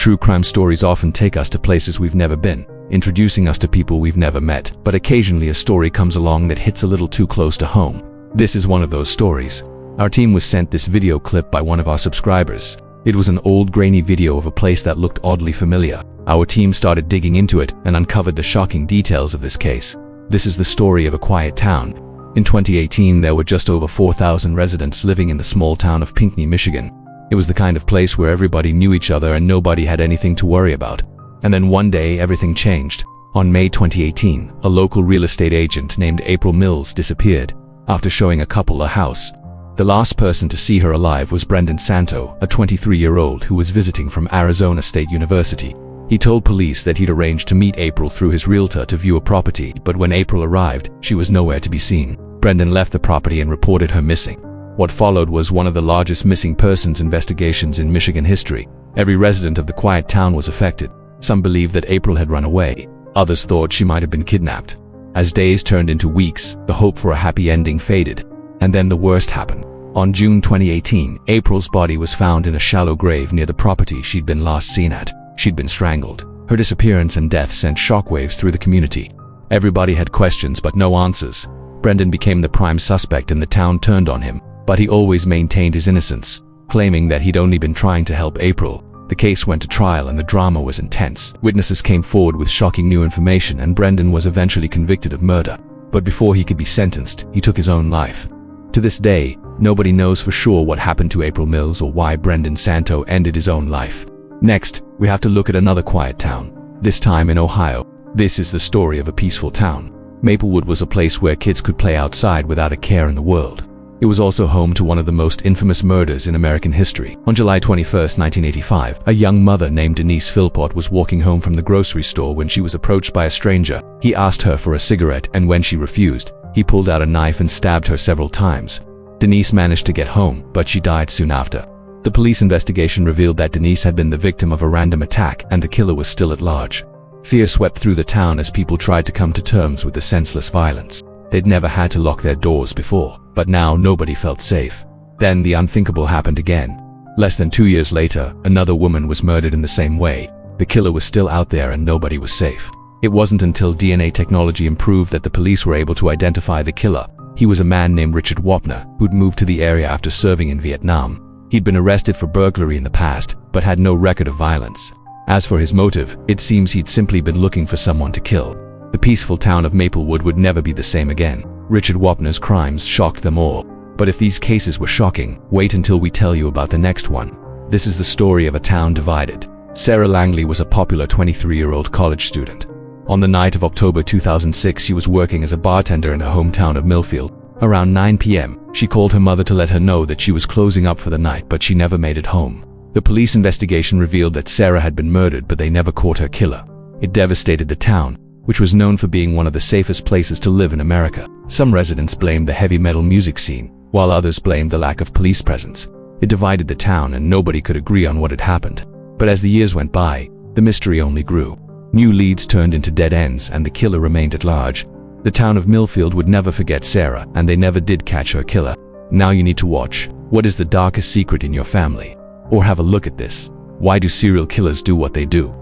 True crime stories often take us to places we've never been, introducing us to people we've never met, but occasionally a story comes along that hits a little too close to home. This is one of those stories. Our team was sent this video clip by one of our subscribers. It was an old grainy video of a place that looked oddly familiar. Our team started digging into it and uncovered the shocking details of this case. This is the story of a quiet town. In 2018, there were just over 4,000 residents living in the small town of Pinckney, Michigan. It was the kind of place where everybody knew each other and nobody had anything to worry about. And then one day, everything changed. On May 2018, a local real estate agent named April Mills disappeared after showing a couple a house. The last person to see her alive was Brendan Santo, a 23-year-old who was visiting from Arizona State University. He told police that he'd arranged to meet April through his realtor to view a property, but when April arrived, she was nowhere to be seen. Brendan left the property and reported her missing. What followed was one of the largest missing persons investigations in Michigan history. Every resident of the quiet town was affected. Some believed that April had run away. Others thought she might have been kidnapped. As days turned into weeks, the hope for a happy ending faded. And then the worst happened. On June 2018, April's body was found in a shallow grave near the property she'd been last seen at. She'd been strangled. Her disappearance and death sent shockwaves through the community. Everybody had questions but no answers. Brendan became the prime suspect and the town turned on him. But he always maintained his innocence, claiming that he'd only been trying to help April. The case went to trial and the drama was intense. Witnesses came forward with shocking new information and Brendan was eventually convicted of murder. But before he could be sentenced, he took his own life. To this day, nobody knows for sure what happened to April Mills or why Brendan Santo ended his own life. Next, we have to look at another quiet town, this time in Ohio. This is the story of a peaceful town. Maplewood was a place where kids could play outside without a care in the world. It was also home to one of the most infamous murders in American history. On July 21, 1985, a young mother named Denise Philpott was walking home from the grocery store when she was approached by a stranger. He asked her for a cigarette and when she refused, he pulled out a knife and stabbed her several times. Denise managed to get home, but she died soon after. The police investigation revealed that Denise had been the victim of a random attack and the killer was still at large. Fear swept through the town as people tried to come to terms with the senseless violence. They'd never had to lock their doors before, but now nobody felt safe. Then the unthinkable happened again. Less than 2 years later, another woman was murdered in the same way. The killer was still out there and nobody was safe. It wasn't until DNA technology improved that the police were able to identify the killer. He was a man named Richard Wapner, who'd moved to the area after serving in Vietnam. He'd been arrested for burglary in the past, but had no record of violence. As for his motive, it seems he'd simply been looking for someone to kill. The peaceful town of Maplewood would never be the same again. Richard Wapner's crimes shocked them all. But if these cases were shocking, wait until we tell you about the next one. This is the story of a town divided. Sarah Langley was a popular 23-year-old college student. On the night of October 2006, she was working as a bartender in her hometown of Millfield. Around 9 p.m., she called her mother to let her know that she was closing up for the night, but she never made it home. The police investigation revealed that Sarah had been murdered, but they never caught her killer. It devastated the town, which was known for being one of the safest places to live in America. Some residents blamed the heavy metal music scene, while others blamed the lack of police presence. It divided the town and nobody could agree on what had happened. But as the years went by, the mystery only grew. New leads turned into dead ends and the killer remained at large. The town of Millfield would never forget Sarah, and they never did catch her killer. Now you need to watch. What is the darkest secret in your family? Or have a look at this. Why do serial killers do what they do?